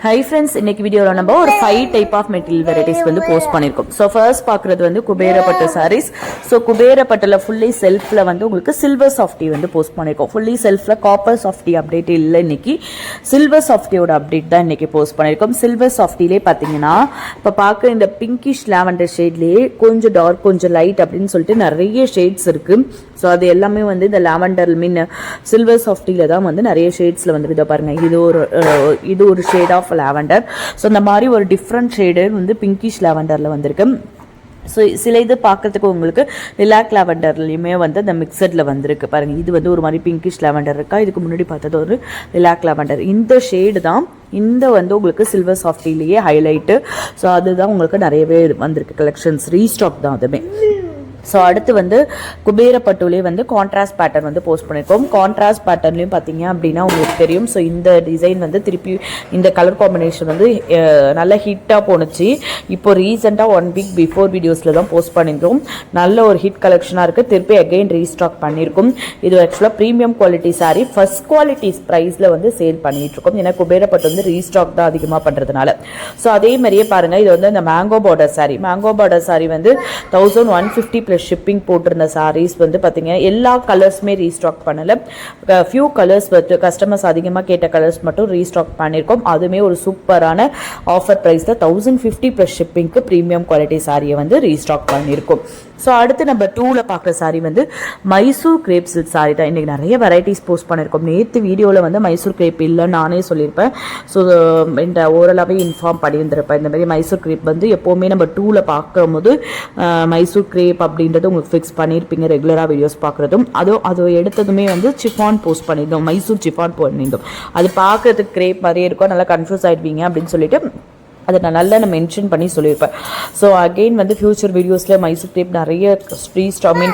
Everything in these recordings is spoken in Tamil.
Hi friends, இன்னைக்கு வீடியோல நம்ம ஒரு 5 டைப் ஆஃப் மெட்டீரியல் வெரைட்டிஸ் வந்து போஸ்ட் பண்ணிருக்கோம். சோ ஃபர்ஸ்ட் பாக்குறது வந்து குபேர பட்டு sarees. சோ குபேர பட்டுல ஃபுல்லி செல்ஃப்ல வந்து உங்களுக்கு சில்வர் சாஃப்டி வந்து போஸ்ட் பண்ணிருக்கோம். ஃபுல்லி செல்ஃப்ல காப்பர் சாஃப்டி அப்டேட் இல்ல இன்னைக்கு. சில்வர் சாஃப்டியோட அப்டேட் தான் இன்னைக்கு போஸ்ட் பண்ணிருக்கோம். சில்வர் சாஃப்டிலே பாத்தீங்கன்னா இப்ப பாக்க இந்த பிங்கிஷ் லாவெண்டர் ஷேட்லயே கொஞ்சம் டார்க் கொஞ்சம் லைட் அப்படின்னு சொல்லிட்டு நிறைய ஷேட்ஸ் இருக்கு. சோ அது எல்லாமே வந்து இந்த லாவெண்டர் மீன் சில்வர் சாஃப்டில தான் வந்து நிறைய ஷேட்ஸ்ல வந்து இத பாருங்க. இது ஒரு ஷேட் ஆஃப் லாவெண்டர். ஸோ இந்த மாதிரி ஒரு டிஃப்ரெண்ட் ஷேடு வந்து பிங்கிஷ் லாவெண்டரில் வந்திருக்கு. ஸோ சில இது பார்க்கறதுக்கு உங்களுக்கு லிலாக் லாவெண்டர்லையுமே வந்து அந்த மிக்சடில் வந்திருக்கு பாருங்கள். இது வந்து ஒரு மாதிரி பிங்கிஷ் லாவெண்டர் இருக்கா, இதுக்கு முன்னாடி பார்த்தது ஒரு லிலாக் லாவெண்டர். இந்த ஷேடு தான் இந்த வந்து உங்களுக்கு சில்வர் சாஃப்டிலேயே ஹைலைட்டு. ஸோ அதுதான் உங்களுக்கு நிறையவே வந்திருக்கு கலெக்ஷன்ஸ், ரீஸ்டாக் தான் அதுவுமே. ஸோ அடுத்து வந்து குபேர பட்டுலே வந்து கான்ட்ராஸ்ட் பேட்டர்ன் வந்து போஸ்ட் பண்ணியிருக்கோம். கான்ட்ராஸ்ட் பேட்டர்ன்லையும் பார்த்தீங்க அப்படின்னா உங்களுக்கு தெரியும். ஸோ இந்த டிசைன் வந்து திருப்பி இந்த கலர் காம்பினேஷன் வந்து நல்ல ஹிட்டாக போணுச்சு. இப்போ ரீசெண்டாக 1 வீக் பிஃபோர் வீடியோஸில் தான் போஸ்ட் பண்ணியிருக்கோம். நல்ல ஒரு ஹிட் கலெக்ஷனாக இருக்குது. திருப்பி அகெயின் ரீஸ்டாக் பண்ணியிருக்கோம். இது ஆக்சுவலாக premium quality sari first quality ப்ரைஸில் வந்து சேல் பண்ணிட்டு இருக்கோம். ஏன்னா குபேர பட்டு வந்து ரீஸ்டாக் தான் அதிகமாக பண்ணுறதுனால. ஸோ அதே மாதிரியே பாருங்கள், இது வந்து இந்த mango border sari. Mango border sari வந்து 1150 ஷிப்பிங் போட்டிருந்த சாரீஸ் வந்து பார்த்தீங்கன்னா எல்லா கலர்ஸுமே ரீஸ்டாக் பண்ணல. ஃபியூ கலர்ஸ் வந்து கஸ்டமர்ஸ் அதிகமாக கேட்ட கலர்ஸ் மட்டும் ரீஸ்டாக் பண்ணியிருக்கோம். அதுவுமே ஒரு சூப்பரான ஆஃபர் ப்ரைஸில் 1050 ப்ளஸ் ஷிப்பிங்க்கு ப்ரீமியம் குவாலிட்டி சாரியை வந்து ரீஸ்டாக் பண்ணியிருக்கோம். ஸோ அடுத்து நம்பர் 2ல பார்க்குற சாரீ வந்து மைசூர் கிரேப் சில்க் சாரீ தான். இன்றைக்கி நிறைய வெரைட்டிஸ் போஸ்ட் பண்ணியிருக்கோம். நேற்று வீடியோவில் வந்து மைசூர் கிரேப் இல்லைன்னு நானே சொல்லியிருப்பேன். ஸோ இந்த ஓரளவே இன்ஃபார்ம் பண்ணியிருந்திருப்பேன். இந்த மாதிரி மைசூர் கிரேப் வந்து எப்போவுமே நம்ம 2ல பார்க்கும்போது மைசூர் கிரேப் அப்படின்றது உங்களுக்கு ஃபிக்ஸ் பண்ணியிருப்பீங்க ரெகுலராக வீடியோஸ் பார்க்குறதும். அது எடுத்ததுமே வந்து சிஃபான் போஸ்ட் பண்ணியிருந்தோம், மைசூர் சிஃபான் பண்ணியிருந்தோம். அது பார்க்குறதுக்கு கிரேப் மாதிரியே இருக்கும், நல்லா கன்ஃபியூஸ் ஆகிடுவீங்க அப்படின்னு சொல்லிட்டு அதை நான் நல்லா மென்ஷன் பண்ணி சொல்லியிருப்பேன். ஸோ அகெயின் வந்து ஃபியூச்சர் வீடியோஸில் மைசூர் கிரேப் நிறைய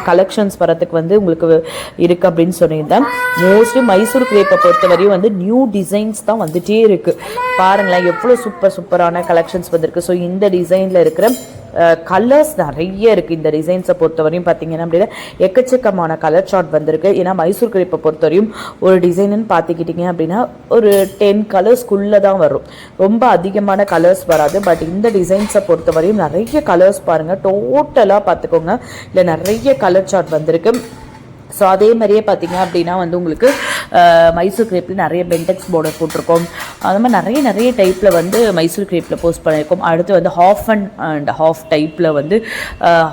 கலெக்ஷன்ஸ் வரத்துக்கு வந்து உங்களுக்கு இருக்குது அப்படின்னு சொல்லியிருந்தேன். மோஸ்ட்லி மைசூர் கிரேப்பை பொறுத்தவரையும் வந்து நியூ டிசைன்ஸ் தான் வந்துகிட்டே இருக்குது. பாருங்களேன் எவ்வளோ சூப்பரான கலெக்ஷன்ஸ் வந்திருக்கு. ஸோ இந்த டிசைனில் இருக்கிற கலர்ஸ் நிறைய இருக்குது. இந்த டிசைன்ஸை பொறுத்தவரையும் பார்த்தீங்கன்னா அப்படின்னா எக்கச்சக்கமான கலர் சார்ட் வந்திருக்கு. ஏன்னா மைசூர் கிரேப்பை பொறுத்தவரையும் ஒரு டிசைனுன்னு பார்த்துக்கிட்டிங்க அப்படின்னா ஒரு 10 கலர்ஸ்க்குள்ளே தான் வரும், ரொம்ப அதிகமான கலர்ஸ் வராது. பட் இந்த டிசைன்ஸை பொறுத்தவரையும் நிறைய கலர்ஸ் பாருங்கள், டோட்டலாக பார்த்துக்கோங்க, இல்லை நிறைய கலர் சார்ட் வந்திருக்கு. ஸோ அதே மாதிரியே பார்த்தீங்க அப்படின்னா வந்து உங்களுக்கு மைசூர் கிரேப்பில் நிறைய பென்டெக்ஸ் பார்டர் போட்டிருக்கோம். அது மாதிரி நிறைய டைப்பில் வந்து மைசூர் கிரேப்பில் போஸ்ட் பண்ணியிருக்கோம். அடுத்து வந்து ஹாஃப் அண்ட் ஹாஃப் டைப்பில் வந்து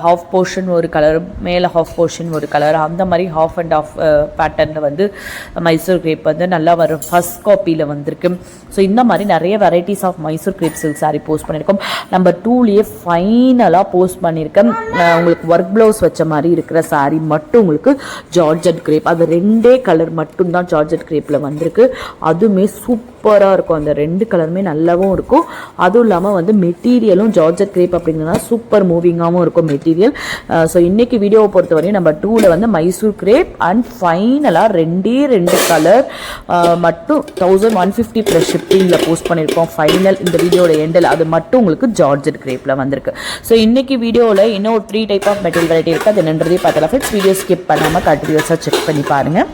ஹாஃப் போர்ஷன் ஒரு கலர், மேலே ஹாஃப் போர்ஷன் ஒரு கலர், அந்த மாதிரி ஹாஃப் அண்ட் ஹாஃப் பேட்டர்னில் வந்து மைசூர் கிரேப் வந்து நல்லா வரும் ஃபர்ஸ்ட் காப்பியில் வந்திருக்கு. ஸோ இந்த மாதிரி நிறைய varieties of Mysore crepe silk sari post பண்ணியிருக்கோம். நம்பர் 2லேயே ஃபைனலாக போஸ்ட் பண்ணியிருக்கேன். உங்களுக்கு ஒர்க் ப்ளவுஸ் வச்ச மாதிரி இருக்கிற சாரீ மட்டும் உங்களுக்கு ஜார்ஜெட் கிரேப், அது 2 கலர் மட்டும்தான் ஜார்ஜெட் கிரேப்பில் வந்திருக்கு. அதுவுமே சூப்பராக இருக்கும். அந்த 2 கலருமே நல்லாவும் இருக்கும். அதுவும் இல்லாமல் வந்து மெட்டீரியலும் ஜார்ஜெட் கிரேப் அப்படிங்கிறதுனா சூப்பர் மூவிங்காகவும் இருக்கும் மெட்டீரியல். ஸோ இன்றைக்கி வீடியோவை பொறுத்தவரையும் நம்ம 2ல் வந்து மைசூர் கிரேப் அண்ட் ஃபைனலாக 2 கலர் மட்டும் 1150 ப்ளஸ் ஷிப்பிங்கில் போஸ்ட் பண்ணியிருக்கோம். ஃபைனல் இந்த வீடியோட எண்டில் அது மட்டும் உங்களுக்கு ஜார்ஜெட் கிரேப்பில் வந்திருக்கு. ஸோ இன்றைக்கி வீடியோவில் இன்னும் 3 டைப் ஆஃப் மெட்டீரியல் வெரைட்டி இருக்குது. அது என்னன்றதே பார்த்தலாம் ஃப்ரெண்ட்ஸ். வீடியோ ஸ்கிப் பண்ணாமல் கண்டினியூஸாக செக் பண்ணி பாருங்கள்.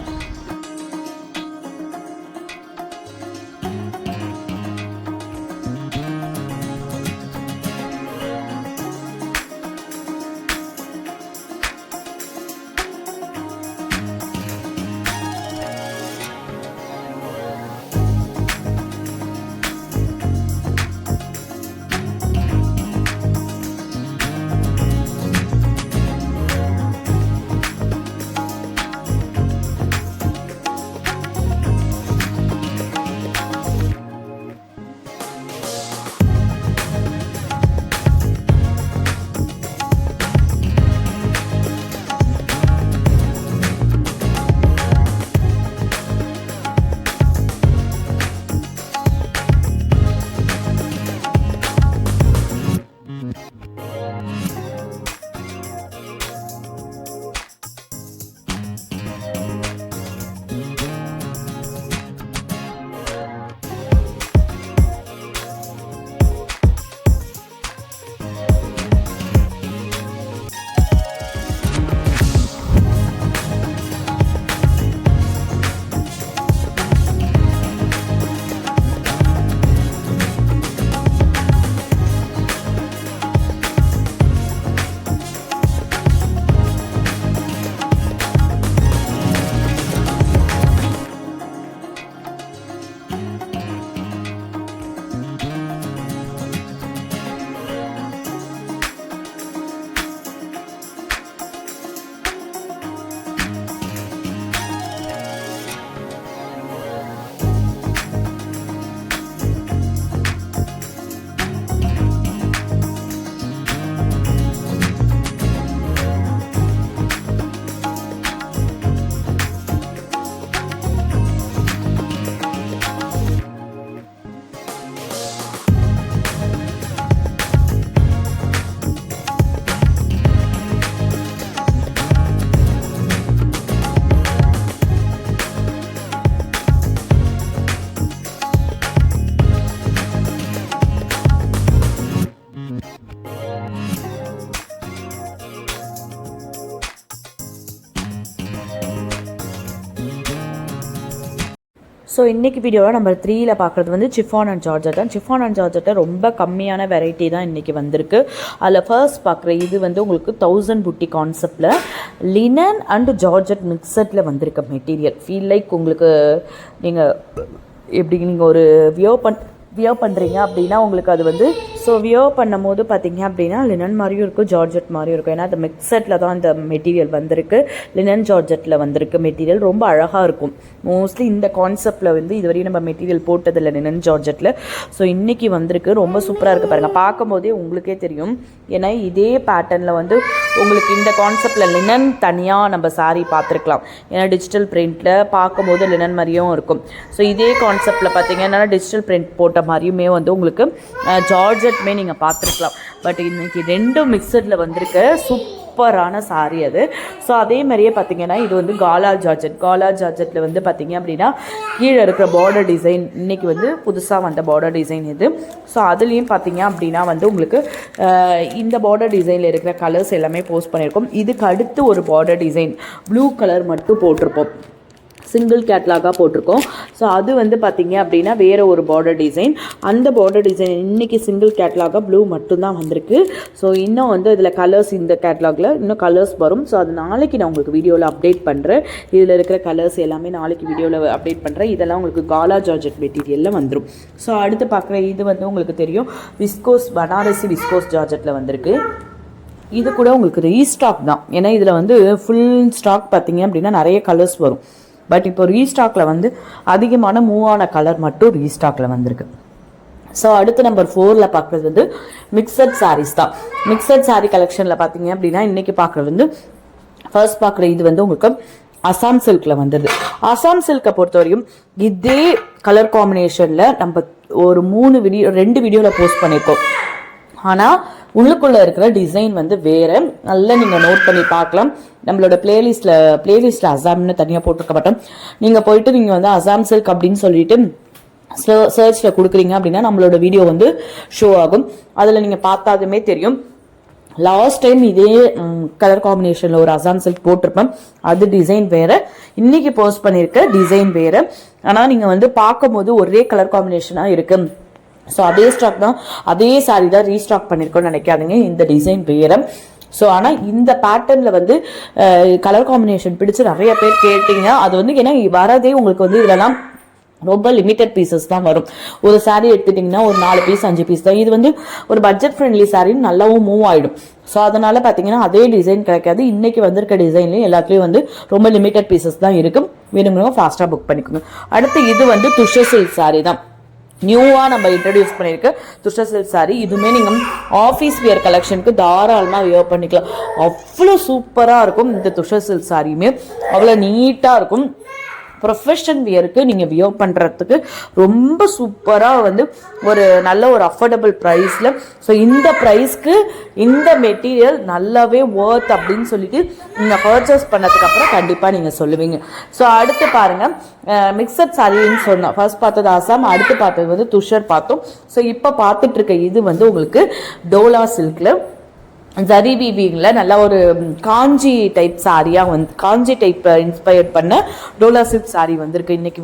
ஸோ இன்றைக்கி வீடியோவில் நம்பர் 3ல பார்க்குறது வந்து சிஃபான் அண்ட் ஜார்ஜெட் தான். சிஃபான் அண்ட் ஜார்ஜெட்டை ரொம்ப கம்மியான வெரைட்டி தான் இன்றைக்கி வந்திருக்கு. அதில் ஃபர்ஸ்ட் பார்க்குற இது வந்து உங்களுக்கு 1000 புட்டி கான்செப்டில் லினன் அண்ட் ஜார்ஜெட் மிக்சடில் வந்திருக்க மெட்டீரியல். ஃபீல் லைக் உங்களுக்கு நீங்கள் எப்படி நீங்கள் ஒரு வியர் பண்ணுறீங்க அப்படின்னா உங்களுக்கு அது வந்து ஸோ வியர் பண்ணும் போது பார்த்தீங்க அப்படின்னா லினன் மாதிரியும் இருக்கும், ஜார்ஜெட் மாதிரியும் இருக்கும். ஏன்னா அந்த மிக்சட்டில் தான் இந்த மெட்டீரியல் வந்திருக்கு. லினன் ஜார்ஜெட்டில் வந்திருக்கு மெட்டீரியல் ரொம்ப அழகாக இருக்கும். மோஸ்ட்லி இந்த கான்செப்டில் வந்து இதுவரையும் நம்ம மெட்டீரியல் போட்டதில்லை லினன் ஜார்ஜெட்டில். ஸோ இன்றைக்கி வந்திருக்கு, ரொம்ப சூப்பராக இருக்குது பாருங்கள். பார்க்கும்போதே உங்களுக்கே தெரியும். ஏன்னா இதே பேட்டர்னில் வந்து உங்களுக்கு இந்த கான்செப்டில் லினன் தனியாக நம்ம சாரீ பார்த்துருக்கலாம். ஏன்னா டிஜிட்டல் பிரிண்டில் பார்க்கும்போது லினன் மாதிரியும் இருக்கும். ஸோ இதே கான்செப்டில் பார்த்தீங்கன்னா டிஜிட்டல் பிரிண்ட் போட்ட மாதிரியுமே வந்து உங்களுக்கு ஜார்ஜெட்டுமே நீங்கள் பார்த்துருக்கலாம். பட் இன்றைக்கி ரெண்டும் மிக்சடில் வந்திருக்க சூப்பரான சாரீ அது. ஸோ அதே மாதிரியே பார்த்தீங்கன்னா இது வந்து காலா ஜார்ஜெட்டில் வந்து பார்த்தீங்க அப்படின்னா கீழே இருக்கிற பார்டர் டிசைன் இன்றைக்கி வந்து புதுசாக வந்த பார்டர் டிசைன் இது. ஸோ அதுலேயும் பார்த்தீங்க அப்படின்னா வந்து உங்களுக்கு இந்த பார்டர் டிசைனில் இருக்கிற கலர்ஸ் எல்லாமே போஸ்ட் பண்ணியிருக்கோம். இதுக்கு அடுத்து ஒரு பார்டர் டிசைன் ப்ளூ கலர் மட்டும் போட்டிருப்போம், சிங்கிள் கேட்லாகாக போட்டிருக்கோம். ஸோ அது வந்து பார்த்திங்க அப்படின்னா வேறு ஒரு பார்டர் டிசைன். அந்த பார்டர் டிசைன் இன்றைக்கி சிங்கிள் கேட்லாகாக ப்ளூ மட்டும்தான் வந்திருக்கு. ஸோ இன்னும் வந்து இதில் கலர்ஸ் இந்த கேட்லாகில் இன்னும் கலர்ஸ் வரும். ஸோ அது நாளைக்கு நான் உங்களுக்கு வீடியோவில் அப்டேட் பண்ணுறேன். இதில் இருக்கிற கலர்ஸ் எல்லாமே நாளைக்கு வீடியோவில் அப்டேட் பண்ணுறேன். இதெல்லாம் உங்களுக்கு காலா ஜார்ஜெட் மெட்டீரியலில் வந்துடும். ஸோ அடுத்து பார்க்குற இது வந்து உங்களுக்கு தெரியும் விஸ்கோஸ், பனாரசி விஸ்கோஸ் ஜார்ஜெட்டில் வந்திருக்கு. இது கூட உங்களுக்கு ரீஸ்டாக் தான். ஏன்னா இதில் வந்து ஃபுல் ஸ்டாக் பார்த்திங்க அப்படின்னா நிறைய கலர்ஸ் வரும். பட் இப்போ ரீஸ்டாக்கில் வந்து அதிகமான மூவான கலர் மட்டும் ரீஸ்டாக்கில் வந்திருக்கு. ஸோ அடுத்து நம்பர் 4ல் பார்க்குறது வந்து மிக்சட் சாரீஸ் தான். மிக்சட் சாரீ கலெக்ஷனில் பார்த்தீங்க அப்படின்னா இன்றைக்கி பார்க்குறது வந்து ஃபர்ஸ்ட் பார்க்குற இது வந்து உங்களுக்கு அசாம் சில்கில் வந்துடுது. அசாம் சில்கை பொறுத்தவரையும் இதே கலர் காம்பினேஷனில் நம்ம ஒரு 2 வீடியோவில் போஸ்ட் பண்ணியிருக்கோம். ஆனால் உள்ளுக்குள்ளே இருக்கிற டிசைன் வந்து வேறு. நல்லா நீங்கள் நோட் பண்ணி பார்க்கலாம். நம்மளோட பிளேலிஸ்ட்டில் அசாம்னு தனியாக போட்டிருக்க மாட்டோம். நீங்கள் போயிட்டு நீங்கள் வந்து அசாம் சில்க் அப்படின்னு சொல்லிட்டு சர்ச்சில் கொடுக்குறீங்க அப்படின்னா நம்மளோட வீடியோ வந்து ஷோ ஆகும். அதில் நீங்கள் பார்த்தாலுமே தெரியும். லாஸ்ட் டைம் இதே கலர் காம்பினேஷனில் ஒரு அசாம் சில்க் போட்டிருப்பேன். அது டிசைன் வேறு, இன்றைக்கி போஸ்ட் பண்ணியிருக்க டிசைன் வேறு. ஆனால் நீங்கள் வந்து பார்க்கும்போது ஒரே கலர் காம்பினேஷனாக இருக்குது. ஸோ அதே ஸ்டாக் தான், அதே சாரீ தான் ரீஸ்டாக் பண்ணியிருக்கோன்னு நினைக்காதீங்க. இந்த டிசைன் வேறு. ஸோ ஆனால் இந்த பேட்டர்னில் வந்து கலர் காம்பினேஷன் பிடிச்சி நிறைய பேர் கேட்டிங்க. அது வந்து ஏன்னா வரதே உங்களுக்கு வந்து இதெல்லாம் ரொம்ப லிமிட்டட் பீசஸ் தான் வரும். ஒரு சாரீ எடுத்துட்டிங்கன்னா ஒரு 4 பீஸ் 5 பீஸ் தான். இது வந்து ஒரு பட்ஜெட் ஃப்ரெண்ட்லி சாரின்னு நல்லாவும் மூவ் ஆகிடும். ஸோ அதனால் பார்த்தீங்கன்னா அதே டிசைன் கிடைக்காது. இன்றைக்கி வந்திருக்க டிசைன்லேயும் எல்லாத்துலேயும் வந்து ரொம்ப லிமிட்டட் பீசஸ் தான் இருக்கும். வேணுங்கிறவங்க ஃபாஸ்ட்டாக புக் பண்ணிக்கோங்க. அடுத்து இது வந்து துஷர் சில்க் சாரீ தான். நியூவாக நம்ம இன்ட்ரடியூஸ் பண்ணியிருக்க துஷர் சில்க் சாரீ. இதுவுமே நீங்கள் ஆஃபீஸ் வியர் கலெக்ஷனுக்கு தாராளமாக வியர் பண்ணிக்கலாம். அவ்வளோ சூப்பராக இருக்கும். இந்த துஷர் சில்க் சாரியுமே அவ்வளோ நீட்டாக இருக்கும். ப்ரொஃபஷன் வியருக்கு நீங்கள் வியர் பண்ணுறதுக்கு ரொம்ப சூப்பராக வந்து ஒரு நல்ல ஒரு அஃபோர்டபுள் ப்ரைஸில். ஸோ இந்த ப்ரைஸ்க்கு இந்த மெட்டீரியல் நல்லாவே ஒர்த் அப்படின்னு சொல்லிட்டு நீங்கள் பர்ச்சேஸ் பண்ணதுக்கப்புறம் கண்டிப்பாக நீங்கள் சொல்லுவீங்க. ஸோ அடுத்து பாருங்கள், மிக்சட் சாரின்னு சொன்னோம். ஃபர்ஸ்ட் பார்த்தது அசாம், அடுத்து பார்த்தது வந்து துஷர் பார்த்தோம். ஸோ இப்போ பார்த்துட்ருக்க இது வந்து உங்களுக்கு டோலா சில்கில் ஜரி வீவிங்கில் நல்லா ஒரு காஞ்சி டைப் சாரியாக வந்து காஞ்சி டைப் இன்ஸ்பயர்ட் பண்ண டோலா சில்க் சாரீ வந்திருக்கு. இன்றைக்கி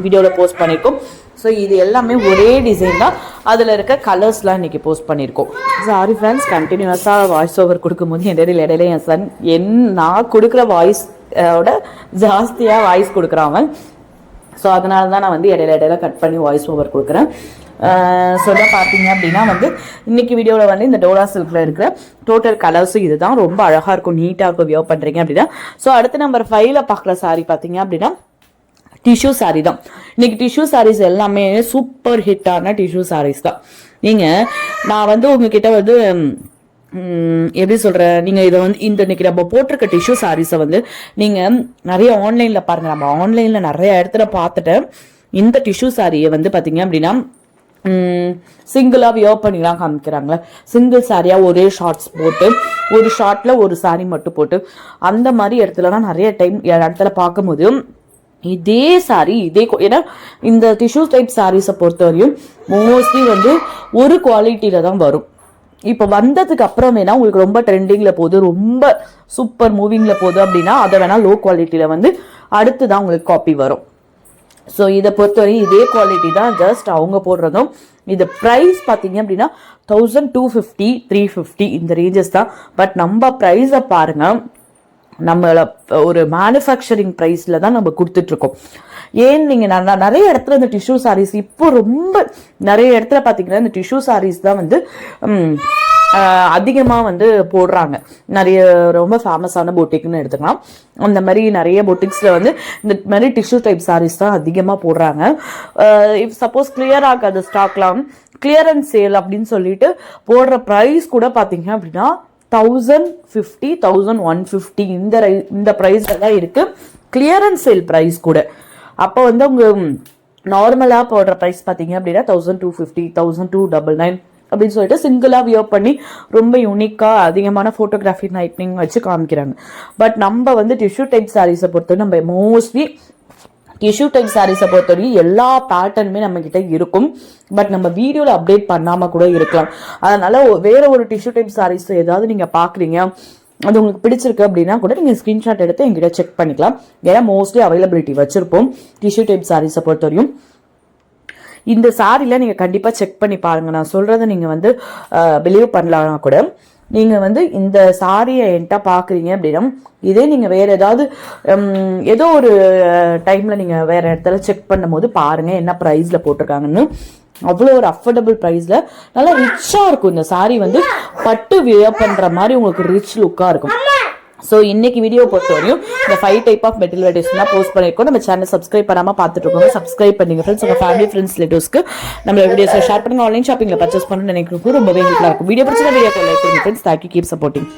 வீடியோவில் போஸ்ட் பண்ணியிருக்கோம். ஸோ இது எல்லாமே ஒரே டிசைன் தான். அதில் இருக்க கலர்ஸ்லாம் இன்றைக்கி போஸ்ட் பண்ணியிருக்கோம். சாரி ஃப்ரெண்ட்ஸ், கண்டினியூஸாக வாய்ஸ் ஓவர் கொடுக்கும்போது இடையில என் சன் நான் கொடுக்குற வாய்ஸோட ஜாஸ்தியாக வாய்ஸ் கொடுக்குறாங்க. ஸோ அதனால தான் நான் வந்து இடையில கட் பண்ணி வாய்ஸ் ஓவர் கொடுக்குறேன். சொல்ல பார்த்தீங்க அப்படின்னா வந்து இன்றைக்கி வீடியோவில் வந்து இந்த டோலா சில்கில் இருக்கிற டோட்டல் கலர்ஸும் இது தான். ரொம்ப அழகாக இருக்கும், நீட்டாக இருக்கும் வியர் பண்ணுறீங்க அப்படின்னா. ஸோ அடுத்து நம்பர் 5ல் பார்க்குற சாரீ பார்த்தீங்க அப்படின்னா டிஷ்யூ சாரீ தான். இன்றைக்கி டிஷ்யூ சாரீஸ் எல்லாமே சூப்பர் ஹிட்டான டிஷ்யூ சாரீஸ் தான். நான் வந்து உங்ககிட்ட வந்து எப்படி சொல்கிறேன், நீங்கள் இதை வந்து இன்னைக்கு நம்ம போட்டிருக்க டிஷ்யூ சாரீஸை வந்து நீங்கள் நிறைய ஆன்லைனில் பாருங்கள். நம்ம ஆன்லைனில் நிறைய இடத்துல பார்த்துட்டேன். இந்த டிஷ்யூ சாரியை வந்து பார்த்தீங்க அப்படின்னா சிங்கிளாக வியர் பண்ணிலாம் காமிக்கிறாங்களே, சிங்கிள் சாரியாக ஒரே ஷார்ட்ஸ் போட்டு ஒரு ஷார்ட்டில் ஒரு சாரி மட்டும் போட்டு அந்த மாதிரி இடத்துலலாம் நிறைய இடத்துல பார்க்கும்போது இதே சாரி ஏன்னா இந்த டிஷ்யூ டைப் சாரீஸை பொறுத்தவரையும் மோஸ்ட்லி வந்து ஒரு குவாலிட்டியில் தான் வரும். இப்போ வந்ததுக்கு அப்புறம் வேணா உங்களுக்கு ரொம்ப ட்ரெண்டிங்கில் போகுது, ரொம்ப சூப்பர் மூவிங்கில் போகுது அப்படின்னா அதை வேணால் லோ குவாலிட்டியில் வந்து அடுத்து தான் உங்களுக்கு காப்பி வரும். ஸோ இதை பொறுத்தவரை இதே குவாலிட்டி தான், ஜஸ்ட் அவங்க போடுறதும். இது ப்ரைஸ் பார்த்தீங்க அப்படின்னா 1250 350 இந்த ரேஞ்சஸ் தான். பட் நம்ம ப்ரைஸை பாருங்க, நம்மள ஒரு மேனுஃபேக்சரிங் ப்ரைஸில் தான் நம்ம கொடுத்துட்ருக்கோம். ஏன் நீங்கள் நிறைய இடத்துல இந்த டிஷ்யூ சாரீஸ் இப்போ ரொம்ப நிறைய இடத்துல பார்த்தீங்கன்னா இந்த டிஷ்யூ சாரீஸ் தான் வந்து அதிகமாக வந்து போடுறாங்க. நிறைய ரொம்ப ஃபேமஸான பொட்டிக்னு எடுத்துக்கலாம். அந்த மாதிரி நிறைய பொட்டிக்ஸில் வந்து இந்த மாதிரி டிஷ்யூ டைப் சாரீஸ் தான் அதிகமாக போடுறாங்க. இஃப் சப்போஸ் கிளியர் ஆகாத ஸ்டாக்லாம் கிளியரன்ஸ் சேல் அப்படின்னு சொல்லிட்டு போடுற ப்ரைஸ் கூட பார்த்தீங்க அப்படின்னா 1050 1150 இந்த ப்ரைஸில் தான் இருக்குது கிளியரன்ஸ் சேல் ப்ரைஸ் கூட. அப்போ வந்து உங்க நார்மலாக போடுற ப்ரைஸ் பார்த்தீங்க அப்படின்னா 1250 1299 அப்படின்னு சொல்லிட்டு சிங்கிளாக வியர் பண்ணி ரொம்ப யூனிக்காக அதிகமான ஃபோட்டோகிராஃபி நைட்னிங் வச்சு காமிக்கிறாங்க. பட் நம்ம வந்து டிஷ்யூ டைப் சாரீஸை பொறுத்தவரை நம்ம மோஸ்ட்லி டிஷ்யூ டைப் சாரீஸை பொறுத்தவரைக்கும் எல்லா பேட்டர்னுமே நம்ம கிட்ட இருக்கும். பட் நம்ம வீடியோவில் அப்டேட் பண்ணாமல் கூட இருக்கலாம். அதனால வேற ஒரு டிஷ்யூ டைப் சாரீஸ் ஏதாவது நீங்கள் பார்க்குறீங்க, அது உங்களுக்கு பிடிச்சிருக்கு அப்படின்னா கூட நீங்கள் ஸ்க்ரீன்ஷாட் எடுத்து எங்கிட்ட செக் பண்ணிக்கலாம். ஏன்னா மோஸ்ட்லி அவைலபிலிட்டி வச்சிருப்போம் டிஷ்யூ டைப் சாரீஸை பொறுத்தவரையும். இந்த சாரியில் நீங்கள் கண்டிப்பாக செக் பண்ணி பாருங்கள். நான் சொல்கிறத நீங்கள் வந்து பிலீவ் பண்ணலாம்னா கூட நீங்கள் வந்து இந்த சாரியை என்கிட்ட பார்க்குறீங்க அப்படின்னா இதே நீங்கள் வேறு ஏதாவது ஏதோ ஒரு டைமில் நீங்கள் வேறு இடத்துல செக் பண்ணும் போது பாருங்கள் என்ன ப்ரைஸில் போட்டிருக்காங்கன்னு. அவ்வளோ ஒரு அஃபோர்டபுள் ப்ரைஸில் நல்லா ரிச்சாக இருக்கும். இந்த சாரி வந்து பட்டு வியர் பண்ணுற மாதிரி உங்களுக்கு ரிச் லுக்காக இருக்கும். ஸோ இன்னைக்கு வீடியோ பொறுத்தவரையும் இந்த 5 டைப் ஆஃப் மெட்டீரியல் வெரைட்டிஸ் தான் போஸ்ட் பண்ணியிருக்கோம். நம்ம சேனல் சப்ஸ்கிரைப் பண்ணாமல் பார்த்துட்டு இருக்கோங்க. சப்ஸ்கிரைப் பண்ணிங்க ஃப்ரெண்ட்ஸ். உங்கள் ஃபேமிலி ஃப்ரெண்ட்ஸ் ரிலேட்டிவ்ஸ்க்கு நம்ம வீடியோஸை ஷேர் பண்ணுங்க. ஆன்லைன் ஷாப்பிங்கில் பர்ச்சேஸ் பண்ணணும்னு நினைக்கிறதுக்கு ரொம்ப ஹெல்ப்ஃபுல்லாக இருக்கும். வீடியோ பிடிச்சா வீடியோ லைக் பண்ணுங்க ஃப்ரெண்ட்ஸ். Thank you, keep supporting.